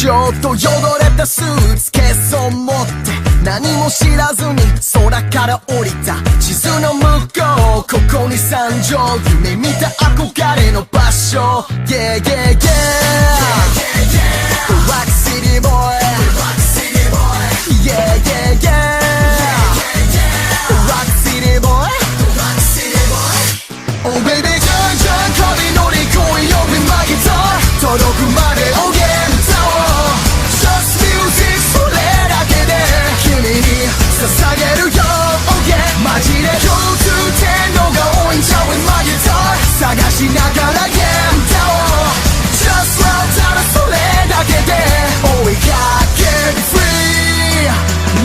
ちょっとよどれたスーツケースを持って何も知らずに空から降りた地図の向こうここに山上夢見た憧れの場所 Yeah yeah yeah Rock City boy Yeah yeah yeah Rock City boy Oh baby じゃんじゃん旅乗り越えよ With my guitar 届くまで Oh yeah 歌おう Just music それだけで君に捧げるよ Oh yeah マジで共通点のが多いんちゃう With my guitar 探しながら Yeah 歌おう Just love ただそれだけで追いかける Free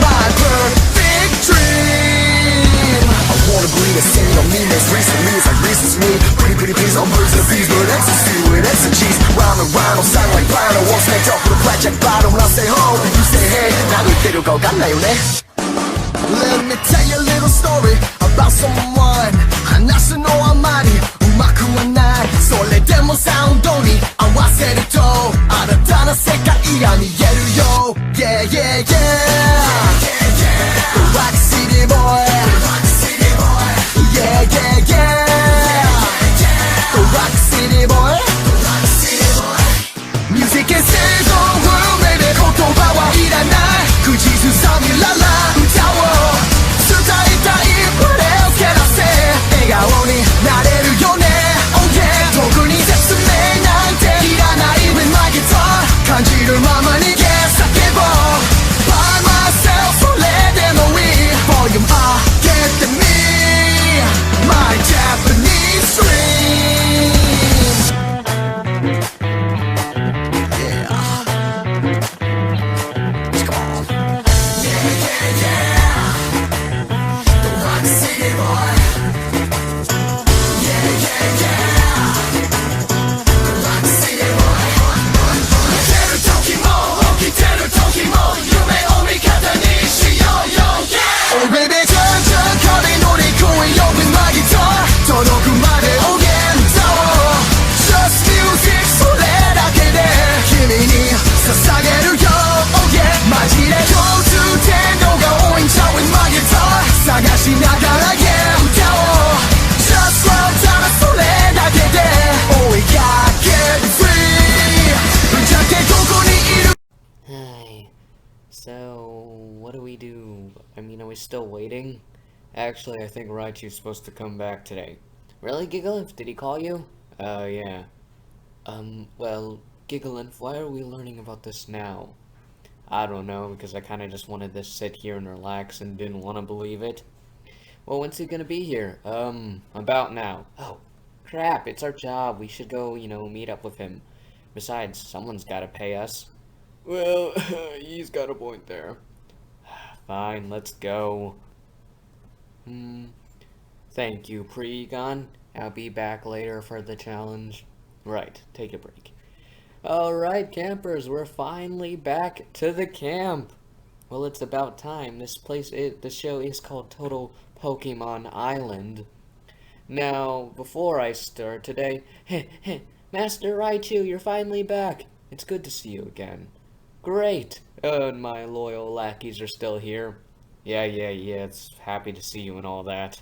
My perfect dream I wanna believe it's saying on me makes recently it's like recent me Pretty pretty please on birds and bees but ecstasy with exegees Rhyme and rhyme don't sound like blind I won't snake up with a blackjack bottle when I say home You say hey 何言ってるかわかんないよね Let me tell you a little story about someone 話すのあまりうまくはないそれでもサウンドに合わせると新たな世界が見えるよ Yeah yeah yeah Rock City boy Yeah yeah yeah Rock City boy Music is the world baby 言葉はいらない口ずさみらら歌おう伝えたいプレーをけらせ笑顔になれるよね Oh yeah 特に説明なんていらない With my guitar 感じるままに Yeah 叫ぼう By myself それでもいい Volume up 上げてみ My Japanese dream Yeah Come on Yeah yeah yeah The Rock City boy Yeah yeah yeah The Rock City boy 寝てる時も起きてる時も夢を味方にしようよ Yeah Oh baby じゃんじゃん壁乗り越えよ With my guitar 届くまで Oh yeah 歌おう Just music それだけで君に捧げるよ Oh yeah マジで共通点のが多いんちゃう With my guitar 探しながら Yeah 歌おう Just love ただそれだけで追いかける Free じゃけどこにいる Hi. So, what do we do? I mean, are we still waiting? Actually, I think Raichu's supposed to come back today. Really, Gigalith? Did he call you? Yeah. Well, Gigalith, why are we learning about this now? I don't know, because I kinda just wanted to sit here and relax and didn't want to believe it. Well, when's he gonna be here? About now. Oh, crap, it's our job. We should go, meet up with him. Besides, someone's gotta pay us. Well, he's got a point there. Fine, let's go. Thank you, Pre-Egon. I'll be back later for the challenge. Right, take a break. Alright, campers, we're finally back to the camp. Well, it's about time. The show is called Total Pokemon Island. Now, before I start today, Master Raichu, you're finally back. It's good to see you again. Great. And my loyal lackeys are still here. Yeah, it's happy to see you and all that.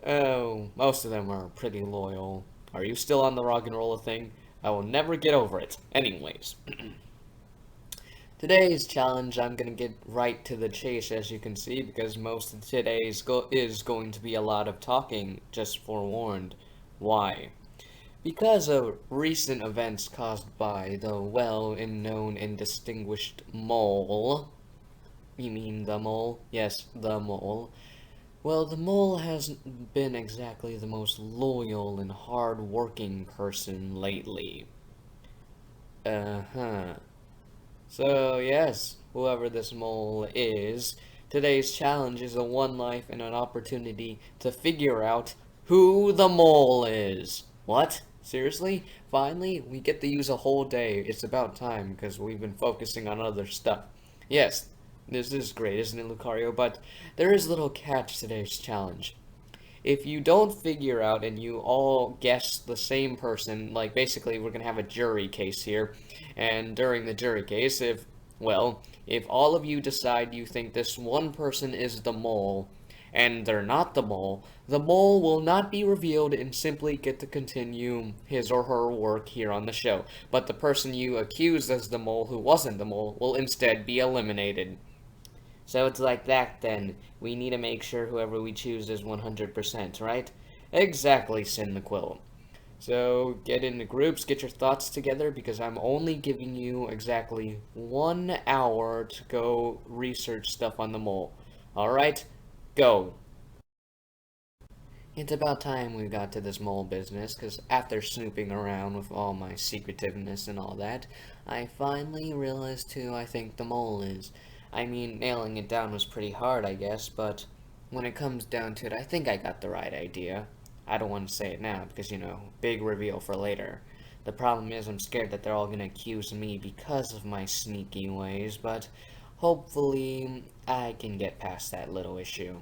Oh, most of them are pretty loyal. Are you still on the rock and roller thing? I will never get over it. Anyways. Today's challenge, I'm gonna get right to the chase, as you can see, because most of today's is going to be a lot of talking, just forewarned. Why? Because of recent events caused by the well-known and distinguished mole. You mean the mole? Yes, the mole. Well, the mole hasn't been exactly the most loyal and hard-working person lately. So, yes, whoever this mole is, today's challenge is a one life and an opportunity to figure out who the mole is. What? Seriously? Finally, we get to use a whole day. It's about time, because we've been focusing on other stuff. Yes, this is great, isn't it, Lucario? But there is a little catch to today's challenge. if you don't figure out and you all guess the same person, like basically we're gonna have a jury case here, and during the jury case, if all of you decide you think this one person is the mole, and they're not the mole will not be revealed and simply get to continue his or her work here on the show. But the person you accused as the mole who wasn't the mole will instead be eliminated. So it's like that then. We need to make sure whoever we choose is 100%, right? Exactly, Sin the Quill. So get into groups, get your thoughts together, because I'm only giving you exactly 1 hour to go research stuff on the mole. Alright? Go. It's about time we got to this mole business, because after snooping around with all my secretiveness and all that, I finally realized who I think the mole is. I mean, nailing it down was pretty hard, I guess, but when it comes down to it, I think I got the right idea. I don't want to say it now, because, big reveal for later. The problem is I'm scared that they're all going to accuse me because of my sneaky ways, but hopefully I can get past that little issue.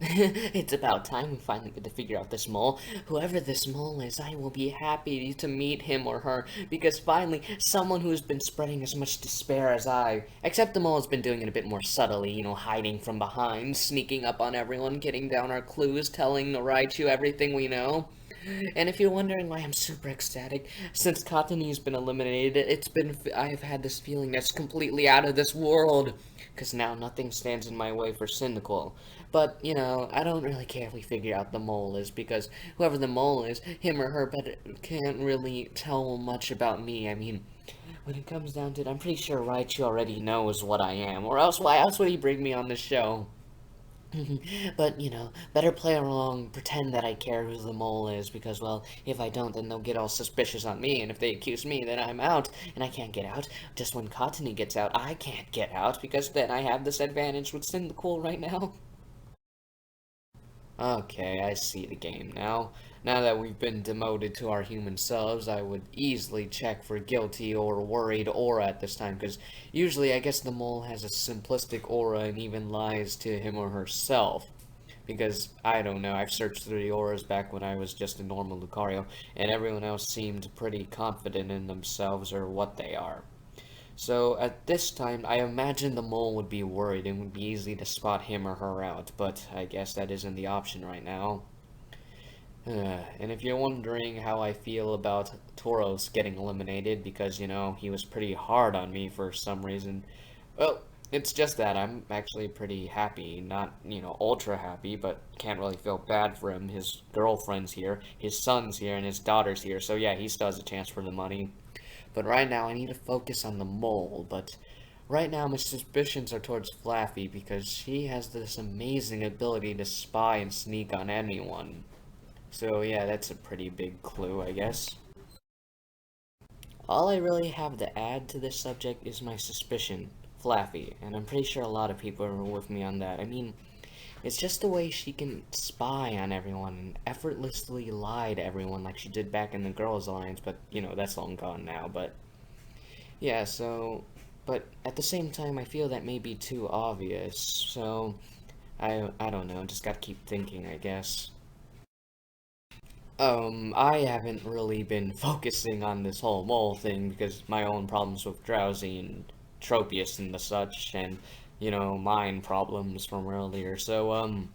It's about time we finally get to figure out this mole. Whoever this mole is, I will be happy to meet him or her, because finally, someone who's been spreading as much despair as I. Except the mole has been doing it a bit more subtly, hiding from behind, sneaking up on everyone, getting down our clues, telling the Raichu everything we know. And if you're wondering why I'm super ecstatic, since Katani's been eliminated, I've had this feeling that's completely out of this world. Because now nothing stands in my way for Cynical. But, I don't really care if we figure out the mole is, because whoever the mole is, him or her, can't really tell much about me. I mean, when it comes down to it, I'm pretty sure Raichu already knows what I am, or else why else would he bring me on the show? But, better play along, pretend that I care who the mole is, because, well, if I don't, then they'll get all suspicious on me, and if they accuse me, then I'm out, and I can't get out. Just when Cottony gets out, I can't get out, because then I have this advantage with Cyndaquil right now. Okay, I see the game now. Now that we've been demoted to our human selves, I would easily check for guilty or worried aura at this time, because usually I guess the mole has a simplistic aura and even lies to him or herself. Because, I don't know, I've searched through the auras back when I was just a normal Lucario, and everyone else seemed pretty confident in themselves or what they are. So at this time, I imagine the mole would be worried and would be easy to spot him or her out, but I guess that isn't the option right now. And if you're wondering how I feel about Tauros getting eliminated because, he was pretty hard on me for some reason, well, it's just that I'm actually pretty happy. Not, ultra happy, but can't really feel bad for him. His girlfriend's here, his son's here, and his daughter's here, so yeah, he still has a chance for the money. But right now, I need to focus on the mole, but right now my suspicions are towards Flaffy because she has this amazing ability to spy and sneak on anyone. So yeah, that's a pretty big clue, I guess. All I really have to add to this subject is my suspicion, Flaffy, and I'm pretty sure a lot of people are with me on that. I mean, it's just the way she can spy on everyone and effortlessly lie to everyone like she did back in the Girls' Alliance, but, that's long gone now, but... Yeah, but at the same time, I feel that may be too obvious, so... I don't know, just gotta keep thinking, I guess. I haven't really been focusing on this whole mole thing because my own problems with Drowsy and Tropius and the such, and, mine problems from earlier, so,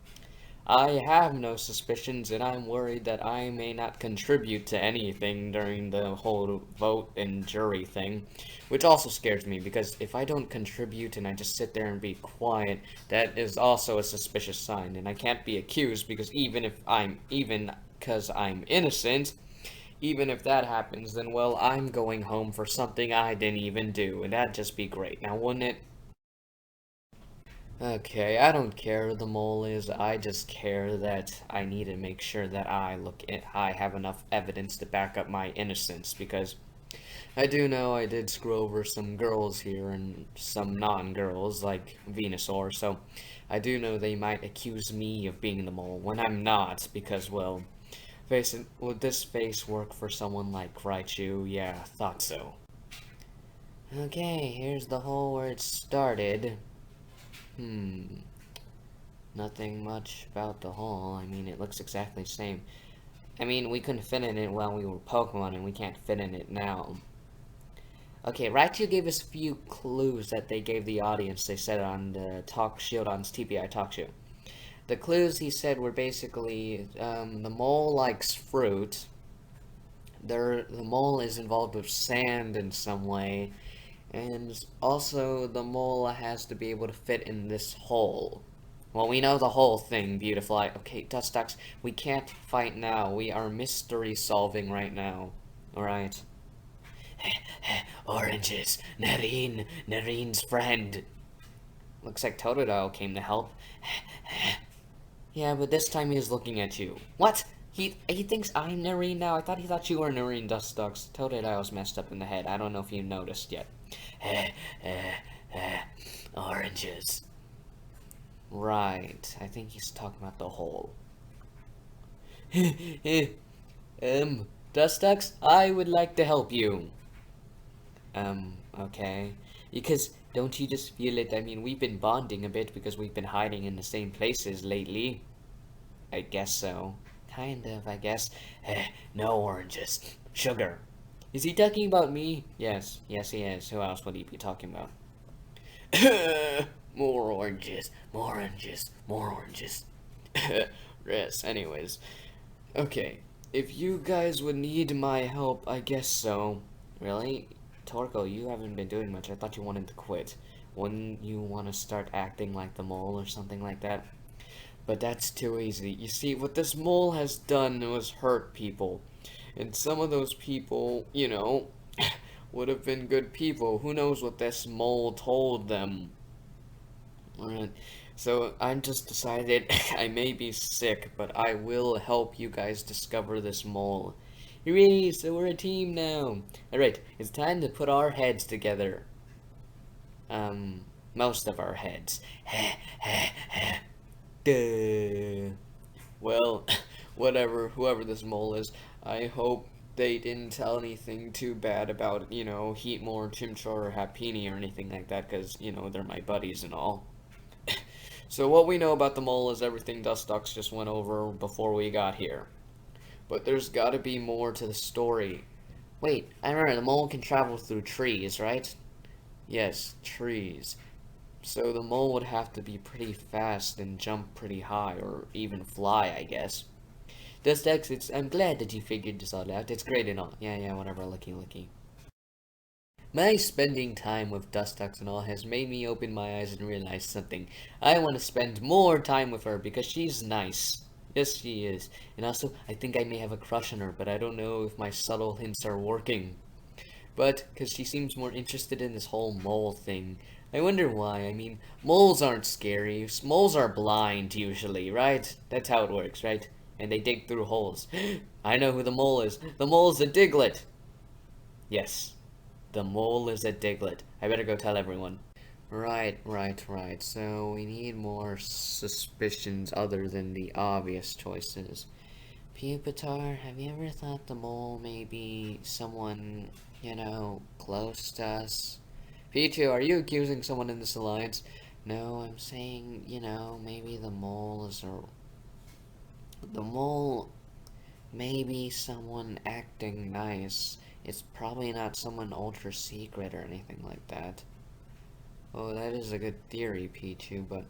I have no suspicions, and I'm worried that I may not contribute to anything during the whole vote and jury thing, which also scares me, because if I don't contribute and I just sit there and be quiet, that is also a suspicious sign, and I can't be accused, because even because I'm innocent, even if that happens, then, well, I'm going home for something I didn't even do, and that'd just be great, now wouldn't it? Okay, I don't care who the mole is. I just care that I need to make sure that I have enough evidence to back up my innocence because I do know I did screw over some girls here and some non-girls like Venusaur, so I do know they might accuse me of being the mole when I'm not because, well, face it, would this face work for someone like Raichu? Yeah, thought so. Okay, here's the hole where it started. Hmm. Nothing much about the hole. I mean, it looks exactly the same. I mean, we couldn't fit in it while we were Pokemon, and we can't fit in it now. Okay, Raichu gave us a few clues that they gave the audience. They said on the talk Shieldon's TPI talk show. The clues he said were basically the mole likes fruit. The mole is involved with sand in some way, and also the mole has to be able to fit in this hole. Well, we know the whole thing, beautiful. Okay, Ducks, we can't fight now. We are mystery solving right now. Alright. Oranges. Narine's friend. Looks like Totodile came to help. Yeah, but this time he's looking at you. What? He thinks I'm Narine now. I thought he thought you were Narine, Ducks. Totodile's messed up in the head. I don't know if you noticed yet. Oranges. Right. I think he's talking about the hole. Ducks, I would like to help you. Okay. Because don't you just feel it? I mean, we've been bonding a bit because we've been hiding in the same places lately. I guess so. Kind of, I guess. No oranges. Sugar. Is he talking about me? Yes. Yes, he is. Who else would he be talking about? More oranges. More oranges. More oranges. Yes, anyways. Okay. If you guys would need my help, I guess so. Really? Torko, you haven't been doing much. I thought you wanted to quit. Wouldn't you want to start acting like the mole or something like that? But that's too easy. You see, what this mole has done was hurt people. And some of those people, you know, would have been good people. Who knows what this mole told them? Alright, so I just decided I may be sick, but I will help you guys discover this mole. Hooray, so we're a team now. Alright, it's time to put our heads together. Most of our heads. Well, whatever, whoever this mole is, I hope they didn't tell anything too bad about, you know, Heatmore, Chimchar, or Happiny or anything like that, because, you know, they're my buddies and all. So what we know about the mole is everything Ducks just went over before we got here. But there's gotta be more to the story. Wait, I remember the mole can travel through trees, right? Yes, trees. So the mole would have to be pretty fast and jump pretty high, or even fly, I guess. Ducks, I'm glad that you figured this all out. It's great and all. Yeah, whatever, looky. My spending time with Ducks and all has made me open my eyes and realize something. I want to spend more time with her because she's nice. Yes, she is. And also, I think I may have a crush on her, but I don't know if my subtle hints are working. But, because she seems more interested in this whole mole thing. I wonder why. I mean, moles aren't scary. Moles are blind, usually, right? That's how it works, right? And they dig through holes. I know who the mole is. The mole is a Diglett. Yes. The mole is a Diglett. I better go tell everyone. Right. So we need more suspicions other than the obvious choices. Pupitar, have you ever thought the mole may be someone, you know, close to us? Pichu, are you accusing someone in this alliance? No, I'm saying, you know, maybe the mole is a... The mole may be someone acting nice. It's probably not someone ultra secret or anything like that. Oh, that is a good theory, Pichu, but...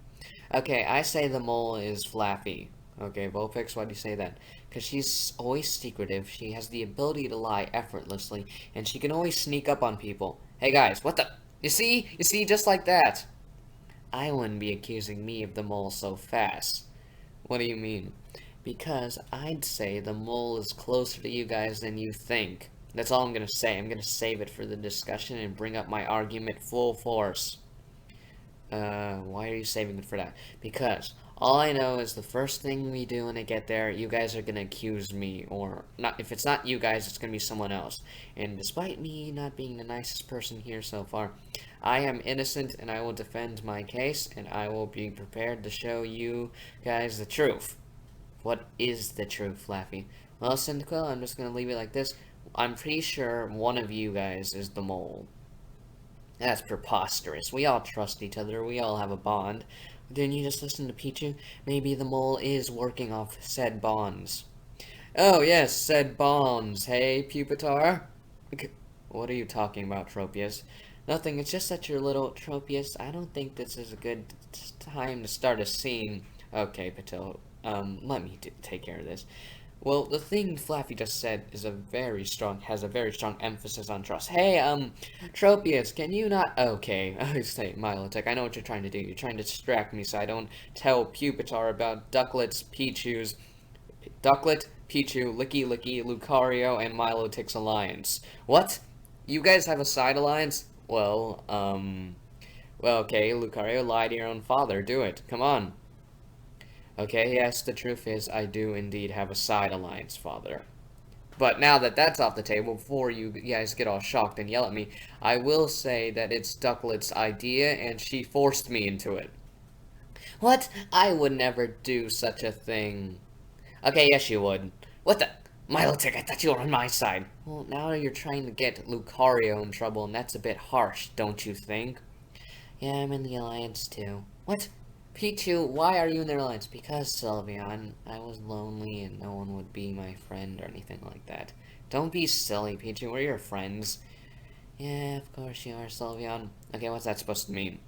Okay, I say the mole is Flaffy. Okay, Vulpix, why do you say that? Because she's always secretive, she has the ability to lie effortlessly, and she can always sneak up on people. Hey guys, what the... You see, just like that. I wouldn't be accusing me of the mole so fast. What do you mean? Because I'd say the mole is closer to you guys than you think. That's all I'm gonna say. I'm gonna save it for the discussion and bring up my argument full force. Why are you saving it for that? Because all I know is the first thing we do when I get there, you guys are gonna accuse me, or not. If it's not you guys, it's gonna be someone else. And despite me not being the nicest person here so far, I am innocent and I will defend my case, and I will be prepared to show you guys the truth. What is the truth, Flaffy? Well, Cyndaquil, I'm just gonna leave it like this. I'm pretty sure one of you guys is the mole. That's preposterous. We all trust each other. We all have a bond. Didn't you just listen to Pichu? Maybe the mole is working off said bonds. Oh, yes, said bonds. Hey, Pupitar? What are you talking about, Tropius? Nothing, it's just that your little Tropius. I don't think this is a good time to start a scene. Okay, Patil, let me take care of this. Well, the thing Flaffy just said is has a very strong emphasis on trust. Hey, Tropius, can you not? Okay, I say, Milotech, I know what you're trying to do. You're trying to distract me so I don't tell Pupitar about Ducklett, Pichu, Licky Licky, Lucario, and Milotic's alliance. What? You guys have a side alliance? Well, okay, Lucario, lie to your own father. Do it. Come on. Okay, yes, the truth is, I do indeed have a side alliance, father. But now that that's off the table, before you guys get all shocked and yell at me, I will say that it's Ducklett's idea, and she forced me into it. What? I would never do such a thing. Okay, yes you would. What the? Milotic, I thought you were on my side. Well, now you're trying to get Lucario in trouble, and that's a bit harsh, don't you think? Yeah, I'm in the alliance too. What? Pichu, why are you in the alliance? Because, Sylveon, I was lonely and no one would be my friend or anything like that. Don't be silly, Pichu, we're your friends. Yeah, of course you are, Sylveon. Okay, what's that supposed to mean?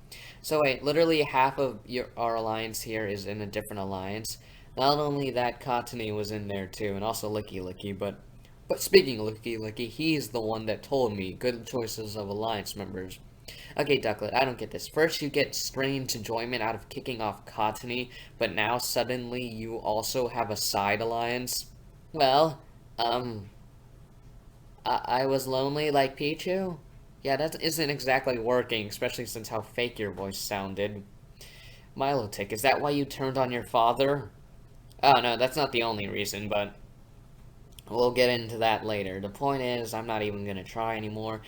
So wait, literally half of our alliance here is in a different alliance. Not only that, Cottony was in there too, and also Licky Licky, but speaking of Licky Licky, he's the one that told me good choices of alliance members. Okay, Ducklett, I don't get this. First you get strange enjoyment out of kicking off Cottony, but now suddenly you also have a side alliance? Well, I was lonely like Pichu? Yeah, that isn't exactly working, especially since how fake your voice sounded. Milotic, is that why you turned on your father? Oh, no, that's not the only reason, but we'll get into that later. The point is, I'm not even gonna try anymore.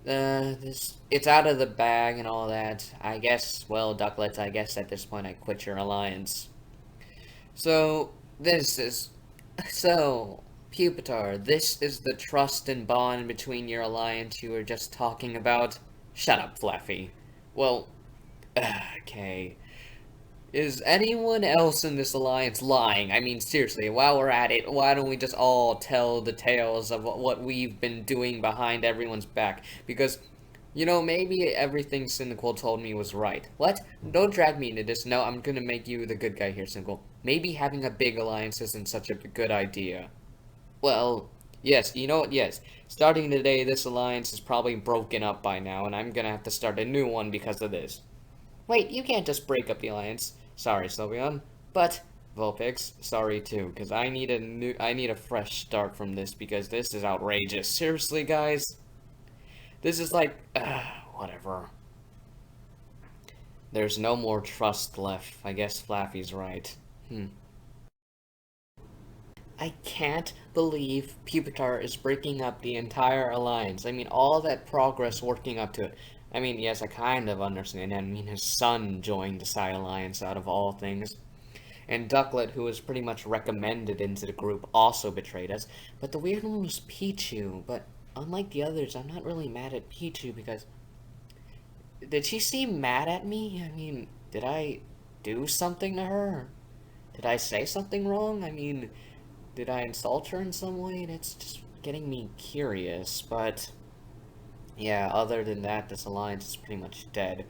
It's out of the bag and all that. I guess, well, Ducklett, I guess at this point I quit your alliance. So, this is, so, Pupitar, this is the trust and bond between your alliance you were just talking about? Shut up, Flaffy. Well, okay. Is anyone else in this alliance lying? I mean, seriously, while we're at it, why don't we just all tell the tales of what we've been doing behind everyone's back? Because, you know, maybe everything Cynical told me was right. What? Don't drag me into this. No, I'm gonna make you the good guy here, Cynical. Maybe having a big alliance isn't such a good idea. Well, yes, you know what? Yes. Starting today, this alliance is probably broken up by now, and I'm gonna have to start a new one because of this. Wait, you can't just break up the alliance. Sorry, Sylveon. But, Vulpix, sorry too, because I need a fresh start from this, because this is outrageous. Seriously, guys? This is like, whatever. There's no more trust left. I guess Flaffy's right. I can't believe Pupitar is breaking up the entire alliance. I mean, all that progress working up to it. I mean, yes, I kind of understand. I mean, his son joined the side alliance out of all things. And Ducklett, who was pretty much recommended into the group, also betrayed us. But the weird one was Pichu. But unlike the others, I'm not really mad at Pichu because... Did she seem mad at me? I mean, did I do something to her? Did I say something wrong? I mean... Did I insult her in some way? That's just getting me curious, but... Yeah, other than that, this alliance is pretty much dead.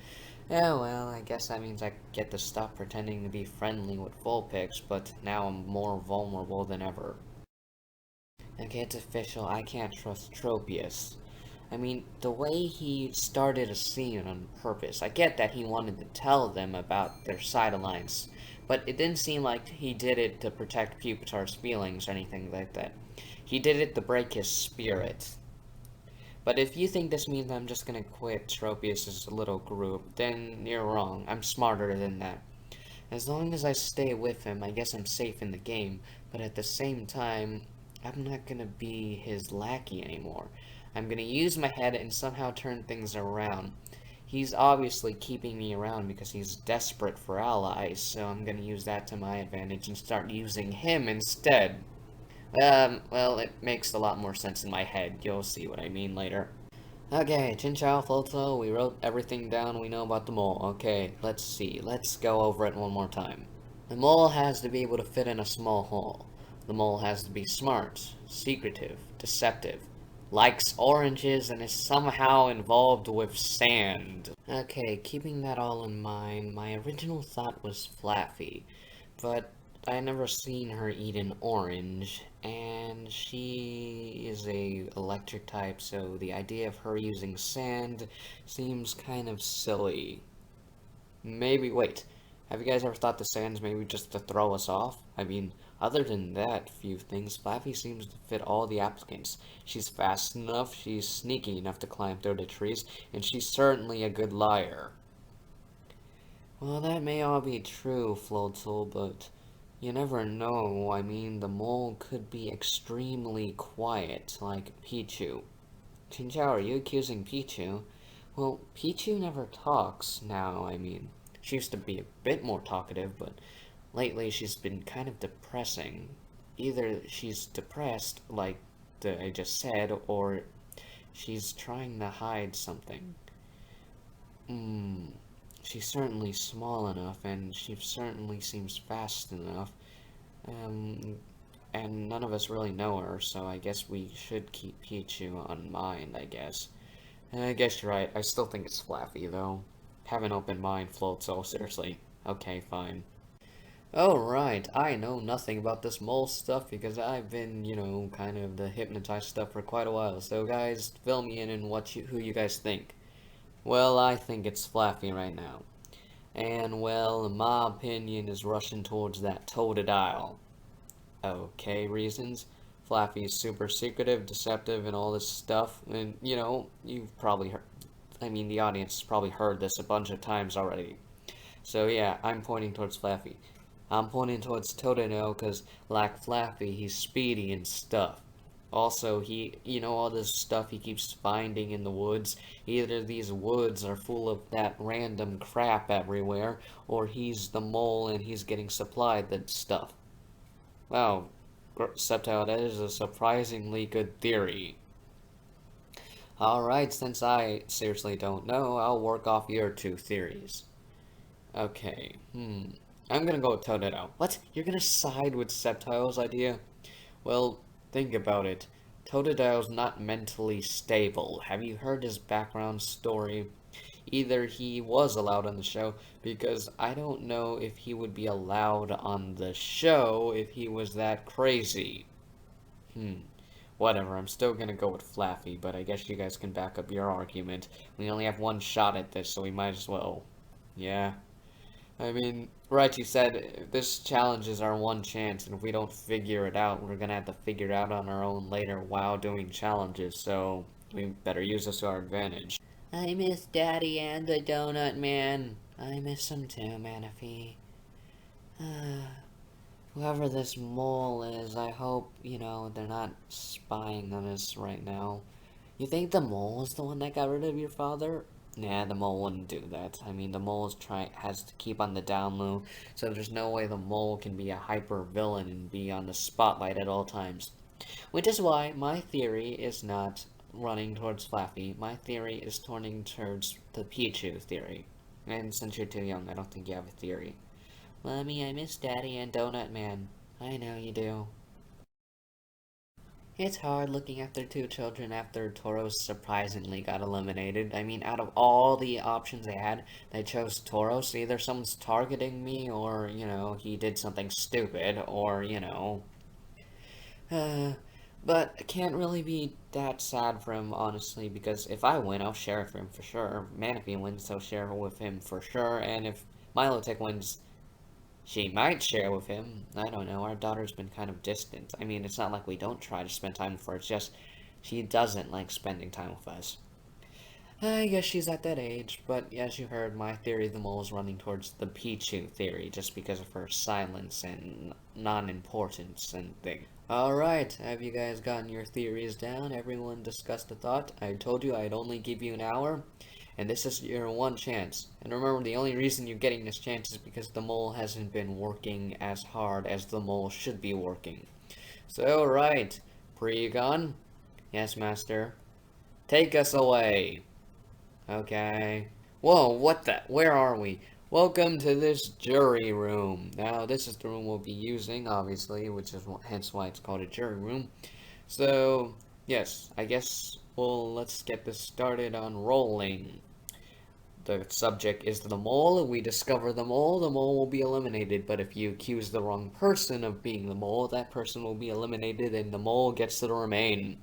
Oh well, I guess that means I get to stop pretending to be friendly with Vulpix, but now I'm more vulnerable than ever. Okay, it's official, I can't trust Tropius. I mean, the way he started a scene on purpose, I get that he wanted to tell them about their side alliance, but it didn't seem like he did it to protect Pupitar's feelings or anything like that. He did it to break his spirit. But if you think this means I'm just gonna quit Tropius' little group, then you're wrong. I'm smarter than that. As long as I stay with him, I guess I'm safe in the game, but at the same time, I'm not gonna be his lackey anymore. I'm gonna use my head and somehow turn things around. He's obviously keeping me around because he's desperate for allies, so I'm gonna use that to my advantage and start using him instead. Well, it makes a lot more sense in my head. You'll see what I mean later. Okay, Chinchou, Floatzel, we wrote everything down we know about the mole. Okay, let's see. Let's go over it one more time. The mole has to be able to fit in a small hole. The mole has to be smart, secretive, deceptive, likes oranges, and is somehow involved with sand. Okay, keeping that all in mind, my original thought was Flaffy, but I never seen her eat an orange, and she is a electric type, so the idea of her using sand seems kind of silly. Maybe, wait, have you guys ever thought the sand's maybe just to throw us off? I mean, other than that few things, Flaffy seems to fit all the applicants. She's fast enough, she's sneaky enough to climb through the trees, and she's certainly a good liar. Well, that may all be true, Floatzel, but you never know. I mean, the mole could be extremely quiet, like Pichu. Chinchou, are you accusing Pichu? Well, Pichu never talks now, I mean. She used to be a bit more talkative, but lately she's been kind of depressing. Either she's depressed, like I just said, or she's trying to hide something. Hmm. She's certainly small enough, and she certainly seems fast enough. Um, and none of us really know her, so I guess we should keep Pichu on mind, I guess. I guess you're right. I still think it's Flaffy, though. Have an open mind, Float, so seriously. Okay, fine. Oh, right. I know nothing about this mole stuff because I've been, kind of the hypnotized stuff for quite a while. So, guys, fill me in and who you guys think. Well, I think it's Flaffy right now. And, well, in my opinion, is rushing towards that Totodile. Okay, reasons. Flaffy's super secretive, deceptive, and all this stuff. And, you've probably heard, I mean, the audience has probably heard this a bunch of times already. So, yeah, I'm pointing towards Flaffy. I'm pointing towards Totodile because, like Flaffy, he's speedy and stuff. Also, all this stuff he keeps finding in the woods, either these woods are full of that random crap everywhere, or he's the mole and he's getting supplied that stuff. Wow, Septile, that is a surprisingly good theory. Alright, since I seriously don't know, I'll work off your two theories. Okay, I'm gonna go with Totodile. What? You're gonna side with Septile's idea? Well, think about it. Totodile's not mentally stable. Have you heard his background story? Either he was allowed on the show, because I don't know if he would be allowed on the show if he was that crazy. Whatever, I'm still gonna go with Flaffy, but I guess you guys can back up your argument. We only have one shot at this, so we might as well. Yeah. I mean, Raichu said this challenge is our one chance, and if we don't figure it out, we're gonna have to figure it out on our own later while doing challenges, so we better use this to our advantage. I miss Daddy and the Donut Man. I miss him too, Manaphy. Whoever this mole is, I hope, they're not spying on us right now. You think the mole is the one that got rid of your father? Nah, the mole wouldn't do that. I mean, the mole has to keep on the down low, so there's no way the mole can be a hyper villain and be on the spotlight at all times. Which is why my theory is not running towards Flaffy. My theory is turning towards the Pichu theory. And since you're too young, I don't think you have a theory. Mommy, I miss Daddy and Donut Man. I know you do. It's hard looking after two children after Tauros surprisingly got eliminated. I mean, out of all the options they had, they chose Tauros. Either someone's targeting me, or, he did something stupid, or, but I can't really be that sad for him, honestly, because if I win, I'll share it for him for sure. Manaphy wins, I'll share it with him for sure, and if Milotech wins, she might share with him. I don't know. Our daughter's been kind of distant. I mean, it's not like we don't try to spend time with her. It's just she doesn't like spending time with us. I guess she's at that age, but as you heard, my theory of the mole is running towards the Pichu theory, just because of her silence and non-importance and thing. Alright, have you guys gotten your theories down? Everyone discussed a thought? I told you I'd only give you an hour, and this is your one chance. And remember, the only reason you're getting this chance is because the mole hasn't been working as hard as the mole should be working. So, right, Pre-Gon? Yes, Master. take us away. Okay. Whoa, what the? Where are we? Welcome to this jury room. Now, this is the room we'll be using, obviously, which is hence why it's called a jury room. So, yes, I guess, well, let's get this started on rolling. The subject is the mole. We discover the mole will be eliminated. But if you accuse the wrong person of being the mole, that person will be eliminated and the mole gets to remain.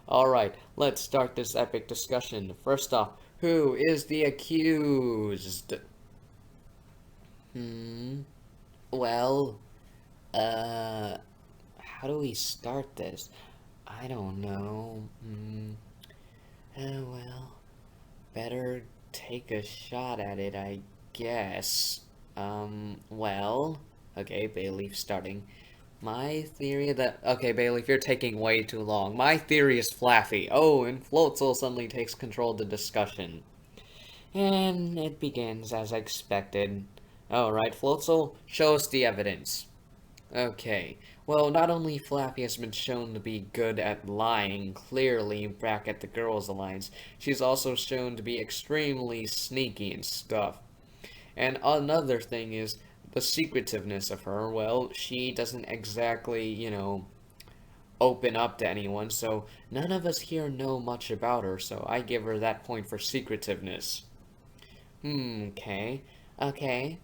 Alright, let's start this epic discussion. First off, who is the accused? Well, how do we start this? I don't know. Well, better take a shot at it, I guess. Well, okay, Bayleaf starting. My theory that... Okay, Bayleaf, you're taking way too long. My theory is Flaffy. Oh, and Floatzel suddenly takes control of the discussion. And it begins as expected. Alright, Floatzel, show us the evidence. Okay, well, not only Flappy has been shown to be good at lying, clearly back at the Girls' Alliance, she's also shown to be extremely sneaky and stuff. And another thing is the secretiveness of her. Well, she doesn't exactly, open up to anyone, so none of us here know much about her, so I give her that point for secretiveness. Okay. Okay.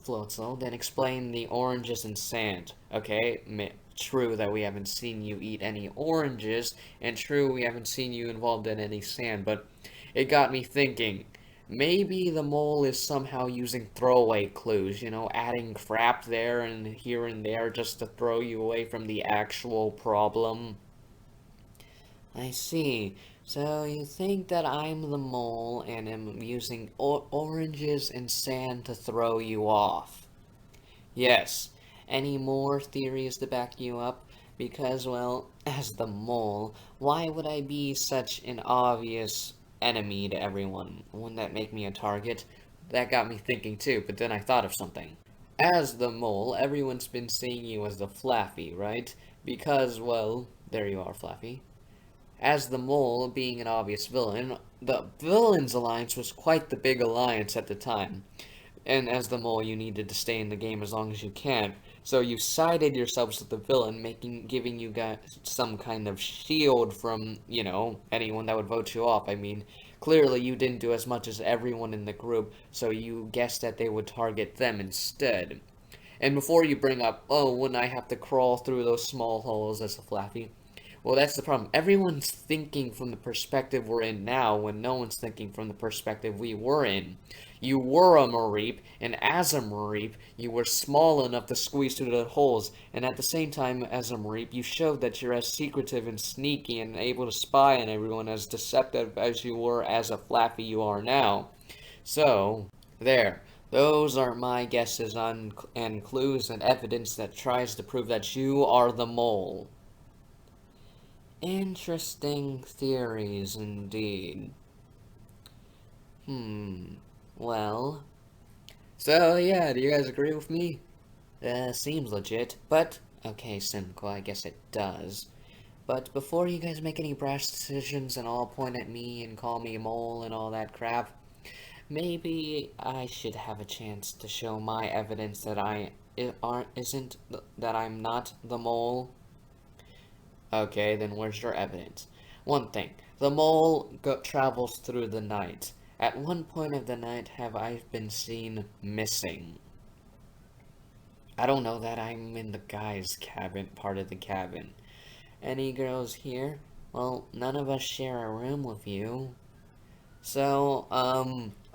Floatzel, then explain the oranges and sand. Okay, true that we haven't seen you eat any oranges, and true we haven't seen you involved in any sand, but it got me thinking. Maybe the mole is somehow using throwaway clues, adding crap there and here and there just to throw you away from the actual problem. I see. So you think that I'm the mole and am using oranges and sand to throw you off? Yes. Any more theories to back you up? Because, well, as the mole, why would I be such an obvious enemy to everyone? Wouldn't that make me a target? That got me thinking too, but then I thought of something. As the mole, everyone's been seeing you as the Flaffy, right? Because, well, there you are, Flaffy. As the mole, being an obvious villain, the Villains Alliance was quite the big alliance at the time. And as the mole, you needed to stay in the game as long as you can. So you sided yourselves with the villain, giving you guys some kind of shield from, anyone that would vote you off. I mean, clearly you didn't do as much as everyone in the group, so you guessed that they would target them instead. And before you bring up, oh, wouldn't I have to crawl through those small holes as a Flaffy? Well, that's the problem. Everyone's thinking from the perspective we're in now when no one's thinking from the perspective we were in. You were a Mareep, and as a Mareep, you were small enough to squeeze through the holes, and at the same time, as a Mareep, you showed that you're as secretive and sneaky and able to spy on everyone as deceptive as you were as a Flaffy you are now. So, there. Those are my guesses on and clues and evidence that tries to prove that you are the mole. Interesting theories indeed. Well. So, yeah, do you guys agree with me? Seems legit, but... Okay, Simcoe, I guess it does. But before you guys make any brash decisions and all point at me and call me a mole and all that crap, maybe I should have a chance to show my evidence that that I'm not the mole. Okay, then where's your evidence? One thing, the mole travels through the night. At one point of the night have I been seen missing. I don't know that I'm in the guy's cabin, part of the cabin. Any girls here? Well, none of us share a room with you. So,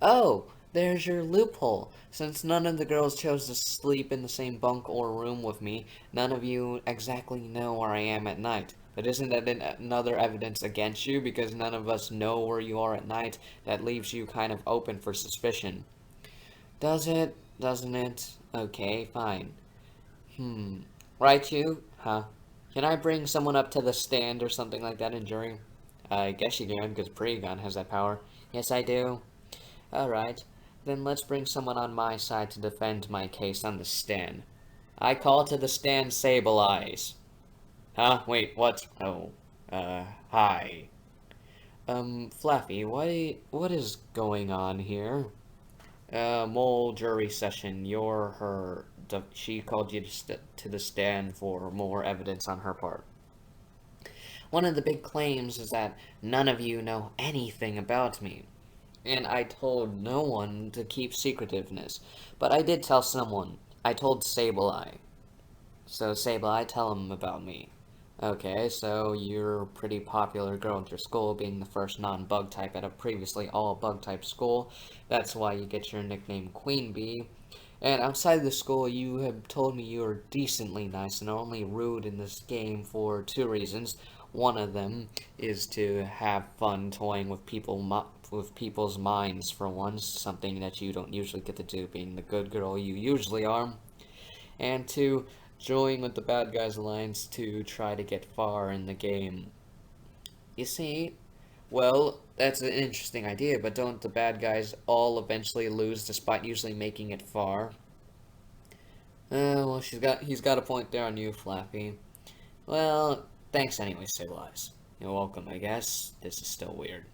oh, there's your loophole. Since none of the girls chose to sleep in the same bunk or room with me, none of you exactly know where I am at night. But isn't that another evidence against you? Because none of us know where you are at night, that leaves you kind of open for suspicion. Does it? Doesn't it? Okay, fine. Raichu? Huh? Can I bring someone up to the stand or something like that in jury? I guess you can, because Pregon has that power. Yes, I do. Alright, then let's bring someone on my side to defend my case on the stand. I call to the stand Sable Eyes. Huh? Wait, what? Oh, hi. Flaffy, what is going on here? Mole jury session, you're her. She called you to the stand for more evidence on her part. One of the big claims is that none of you know anything about me. And I told no one to keep secretiveness. But I did tell someone. I told Sableye. So, Sableye, tell him about me. Okay, so you're a pretty popular girl at your school, being the first non-bug type at a previously all-bug type school. That's why you get your nickname Queen Bee. And outside the school, you have told me you are decently nice and only rude in this game for two reasons. One of them is to have fun toying with people's minds for once, something that you don't usually get to do, being the good girl you usually are. And two, join with the bad guys alliance to try to get far in the game. You see, well, that's an interesting idea, but don't the bad guys all eventually lose despite usually making it far? Well, he's got a point there on you, Flappy. Well, thanks anyway, Civilized. You're welcome, I guess. This is still weird.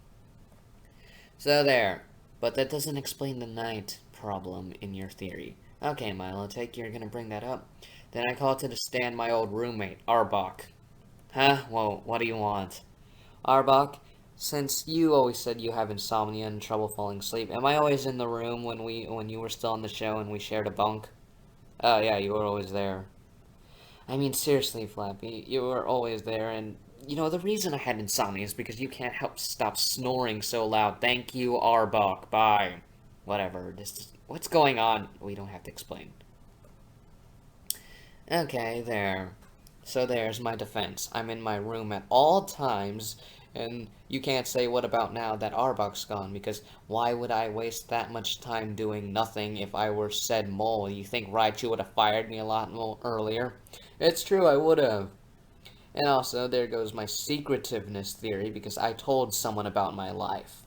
So there. But that doesn't explain the night problem in your theory. Okay, Milo, take you're gonna bring that up. Then I call to the stand my old roommate, Arbok. Huh? Well, what do you want? Arbok, since you always said you have insomnia and trouble falling asleep, am I always in the room when you were still on the show and we shared a bunk? Oh yeah, you were always there. I mean, seriously, Flappy, you were always there, and you know, the reason I had insomnia is because you can't help stop snoring so loud. Thank you, Arbok. Bye. Whatever. What's going on? We don't have to explain. Okay, there. So there's my defense. I'm in my room at all times, and you can't say what about now that Arbok's gone, because why would I waste that much time doing nothing if I were said mole? You think Raichu would have fired me a lot more earlier? It's true, I would have. And also, there goes my secretiveness theory, because I told someone about my life.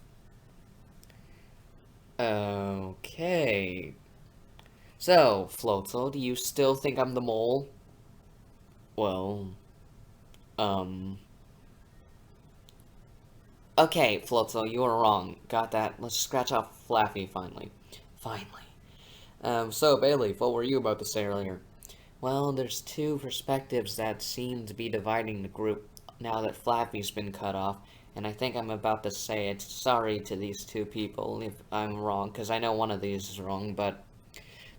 Okay. So, Floatzel, do you still think I'm the mole? Well, um... Okay, Floatzel, you were wrong. Got that. Let's scratch off Flaffy, finally. Finally. So, Bailey, what were you about to say earlier? Well, there's two perspectives that seem to be dividing the group now that Flaffy's been cut off, and I think I'm about to say it. Sorry to these two people if I'm wrong, because I know one of these is wrong, but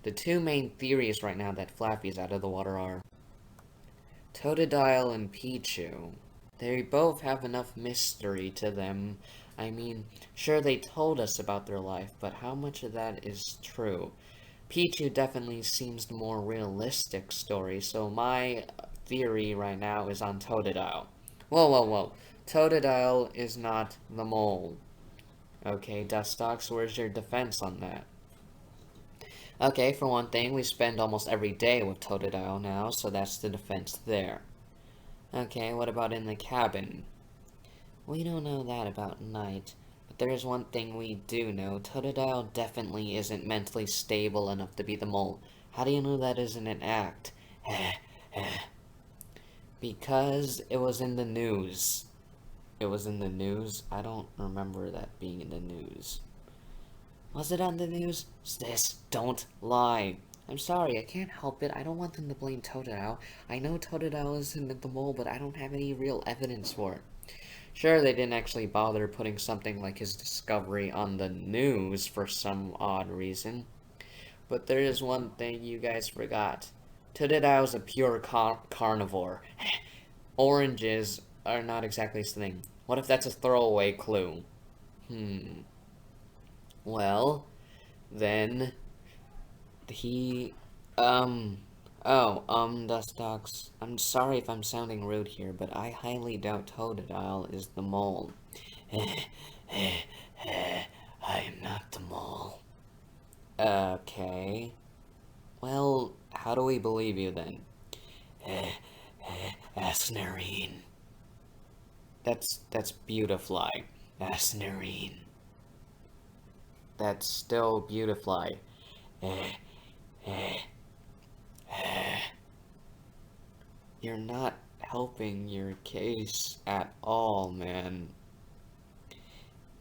the two main theories right now that Flaffy's out of the water are Totodile and Pichu. They both have enough mystery to them. I mean, sure they told us about their life, but how much of that is true? Pichu definitely seems the more realistic story, so my theory right now is on Totodile. Whoa, whoa, whoa. Totodile is not the mole. Okay, Dustox, where's your defense on that? Okay, for one thing, we spend almost every day with Totodile now, so that's the defense there. Okay, what about in the cabin? We don't know that about Night, but there is one thing we do know. Totodile definitely isn't mentally stable enough to be the mole. How do you know that isn't an act? Because it was in the news. It was in the news? I don't remember that being in the news. Was it on the news? Sis, don't lie. I'm sorry, I can't help it. I don't want them to blame Totodile. I know Totodile isn't the mole, but I don't have any real evidence for it. Sure, they didn't actually bother putting something like his discovery on the news for some odd reason. But there is one thing you guys forgot. Totodile's a pure carnivore. Oranges are not exactly his thing. What if that's a throwaway clue? Well, then he Dustox, I'm sorry if I'm sounding rude here, but I highly doubt Totodile is the mole. I am not the mole. Okay. Well, how do we believe you then? Ask Nareen. That's Beautifly. Ask Nareen. That's still Beautifly. You're not helping your case at all, man.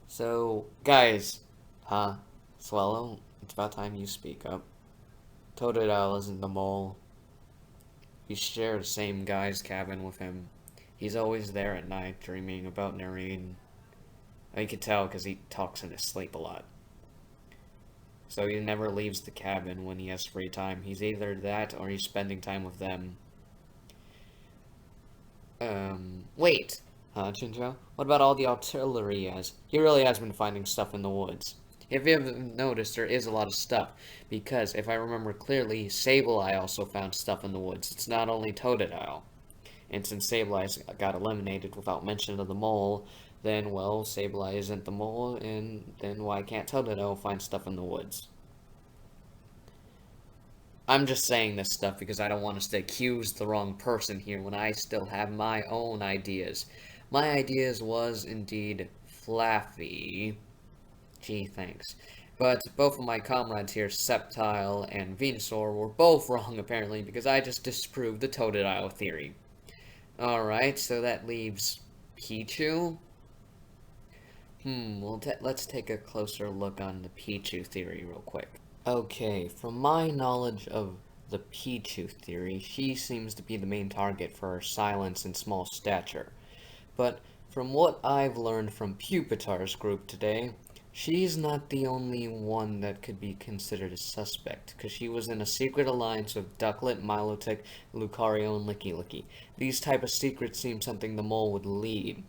So, guys, Swallow, it's about time you speak up. Totodile isn't the mole. You share the same guy's cabin with him. He's always there at night, dreaming about Narine. I can tell because he talks in his sleep a lot. So he never leaves the cabin when he has free time. He's either that or he's spending time with them. Wait. Huh, Chincho? What about all the artillery he has? He really has been finding stuff in the woods. If you haven't noticed, there is a lot of stuff. Because, if I remember clearly, Sableye also found stuff in the woods. It's not only Totodile. And since Sableye got eliminated without mention of the mole, then, well, Sableye isn't the mole, and then why can't Totodile find stuff in the woods? I'm just saying this stuff because I don't want us to accuse the wrong person here when I still have my own ideas. My ideas was indeed Flaffy. Gee, thanks. But both of my comrades here, Sceptile and Venusaur, were both wrong apparently because I just disproved the Totodile theory. Alright, so that leaves Pichu? Well, let's take a closer look on the Pichu theory real quick. Okay, from my knowledge of the Pichu theory, she seems to be the main target for her silence and small stature. But from what I've learned from Pupitar's group today, she's not the only one that could be considered a suspect, because she was in a secret alliance with Ducklett, Milotic, Lucario, and Licky. These type of secrets seem something the mole would lead.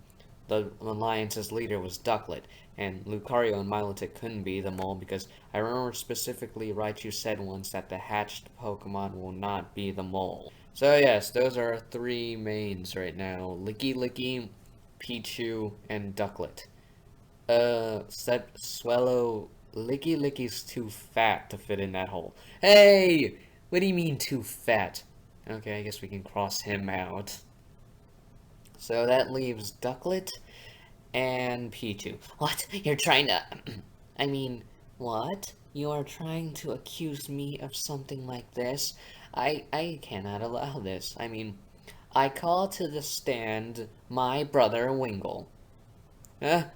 The alliance's leader was Ducklett, and Lucario and Milotic couldn't be the mole because I remember specifically Raichu said once that the hatched Pokemon will not be the mole. So yes, those are our three mains right now. Licky, Pichu, and Ducklett. Swallow, Licky's too fat to fit in that hole. Hey! What do you mean too fat? Okay, I guess we can cross him out. So that leaves Ducklett and Pichu. What? You're trying to... I mean, what? You are trying to accuse me of something like this? I cannot allow this. I mean, I call to the stand my brother Wingle.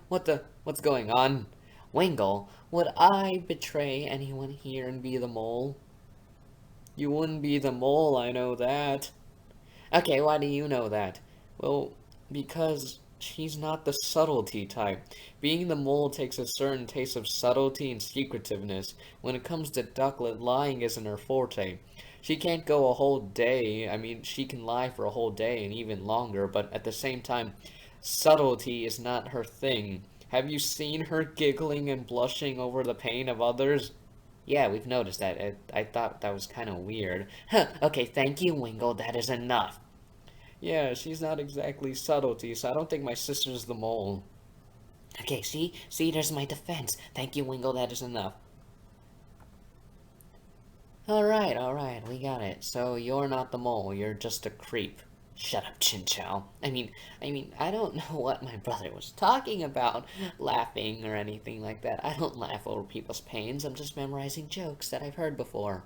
What's going on? Wingle, would I betray anyone here and be the mole? You wouldn't be the mole, I know that. Okay, why do you know that? Well, because she's not the subtlety type. Being the mole takes a certain taste of subtlety and secretiveness. When it comes to Ducklett, lying isn't her forte. She can't go a whole day. I mean, she can lie for a whole day and even longer, but at the same time, subtlety is not her thing. Have you seen her giggling and blushing over the pain of others? Yeah, we've noticed that. I thought that was kind of weird. Okay, thank you, Wingle. That is enough. Yeah, she's not exactly subtlety, so I don't think my sister's the mole. Okay, see, there's my defense. Thank you, Wingle, that is enough. Alright, we got it. So you're not the mole, you're just a creep. Shut up, Chinchow. I mean, I don't know what my brother was talking about, laughing or anything like that. I don't laugh over people's pains, I'm just memorizing jokes that I've heard before.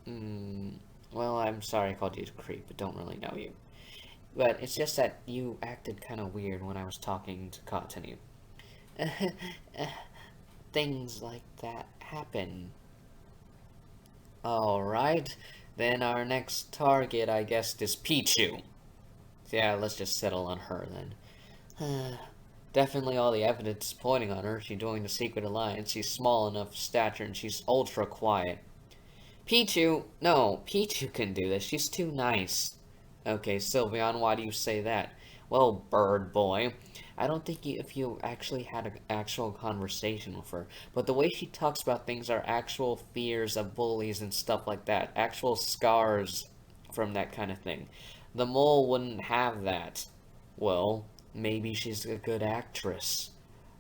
Well, I'm sorry I called you a creep, but don't really know you. But it's just that you acted kind of weird when I was talking to Continue. Things like that happen. Alright, then our next target, I guess, is Pichu. Yeah, let's just settle on her then. Definitely all the evidence pointing on her. She joined the Secret Alliance. She's small enough stature and she's ultra quiet. Pichu! No, Pichu can do this. She's too nice. Okay, Sylveon, why do you say that? Well, bird boy, I don't think if you actually had an actual conversation with her, but the way she talks about things are actual fears of bullies and stuff like that, actual scars from that kind of thing. The mole wouldn't have that. Well, maybe she's a good actress.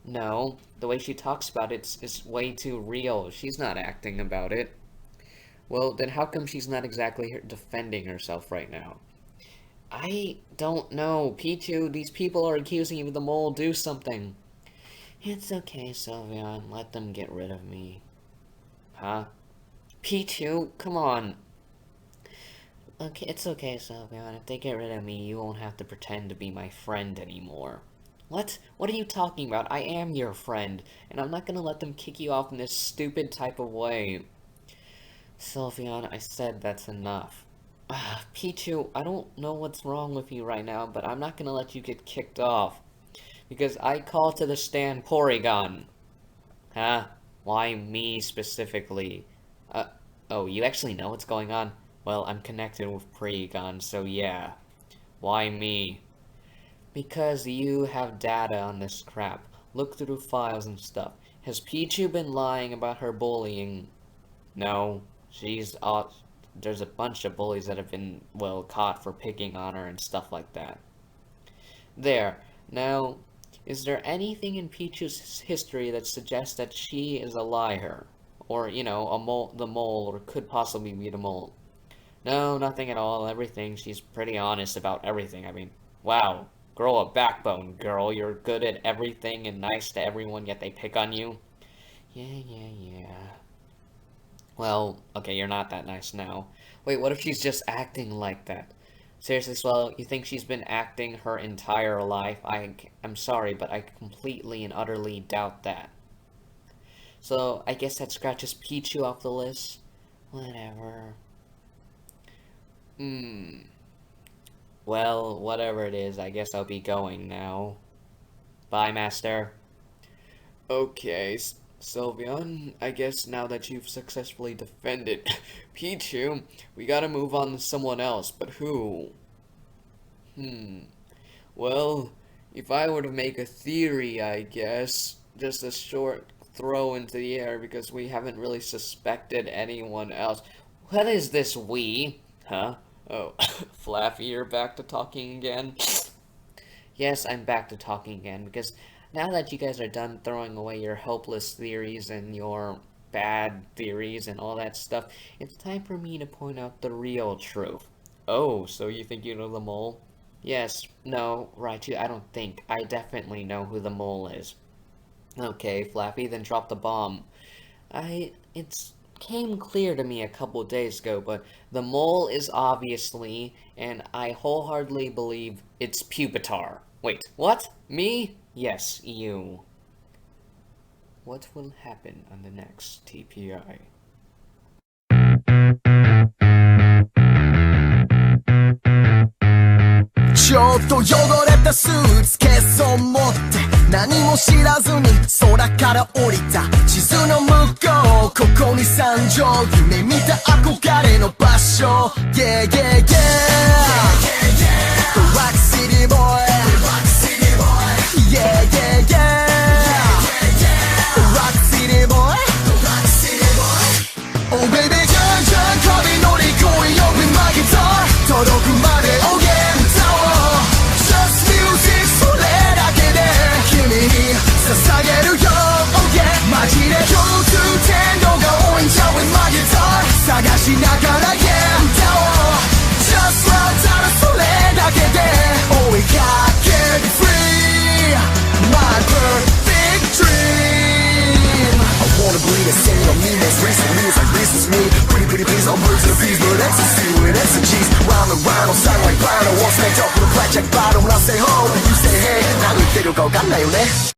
No, the way she talks about it is way too real. She's not acting about it. Well, then how come she's not exactly defending herself right now? I don't know. Pichu, these people are accusing you of the mole. Do something. It's okay, Sylveon. Let them get rid of me. Huh? Pichu, come on. Okay, it's okay, Sylveon. If they get rid of me, you won't have to pretend to be my friend anymore. What? What are you talking about? I am your friend, and I'm not gonna let them kick you off in this stupid type of way. Sylveon, I said that's enough. Pichu, I don't know what's wrong with you right now, but I'm not gonna let you get kicked off. Because I call to the stand Porygon. Huh? Why me specifically? Oh, you actually know what's going on? Well, I'm connected with Porygon, so yeah. Why me? Because you have data on this crap. Look through files and stuff. Has Pichu been lying about her bullying? No. There's a bunch of bullies that have been, well, caught for picking on her and stuff like that. There. Now, is there anything in Pichu's history that suggests that she is a liar? Or, you know, the mole, or could possibly be the mole? No, nothing at all. Everything. She's pretty honest about everything. I mean, wow. Grow a backbone, girl. You're good at everything and nice to everyone, yet they pick on you. Yeah. Well, okay, you're not that nice now. Wait, what if she's just acting like that? Seriously, Swallow, you think she's been acting her entire life? I'm sorry, but I completely and utterly doubt that. So, I guess that scratches Pichu off the list. Whatever. Well, whatever it is, I guess I'll be going now. Bye, Master. Okay, Sylveon, I guess now that you've successfully defended Pichu, we gotta move on to someone else, but who? Well, if I were to make a theory, I guess, just a short throw into the air, because we haven't really suspected anyone else. What is this we? Huh? Oh, Flaffy, you're back to talking again? Yes, I'm back to talking again, because now that you guys are done throwing away your hopeless theories and your bad theories and all that stuff, it's time for me to point out the real truth. Oh, so you think you know the mole? Yes, no, Raichu, I don't think. I definitely know who the mole is. Okay, Flaffy, then drop the bomb. It's came clear to me a couple days ago, but the mole is obviously, and I wholeheartedly believe, it's Pupitar. Wait, what? Me? Yes, you. What will happen on the next TPI? ちょっと汚れたスーツケースを持って何も知らずに空から降りた地図の向こうここに山上夢見た憧れの場所 Yeah yeah yeah Rock City boy Yeah yeah yeah Rock City boy Oh baby じゃんじゃん壁乗り越えよう今ギター届くまで Oh yeah捧げるよ Oh yeah マジで共通点度が多いんちゃう With my guitar 探しながら Yeah 歌おう Just love ただそれだけで追いかける Free My perfect dream I wanna breathe a sing on me next recently it's like this is me Pretty pretty please all birds and the bees But ecstasy with SGs Round and round on sound like vinyl Won't snake up with a blackjack bottle When I say ho you say hey 何言ってるかわかんないよね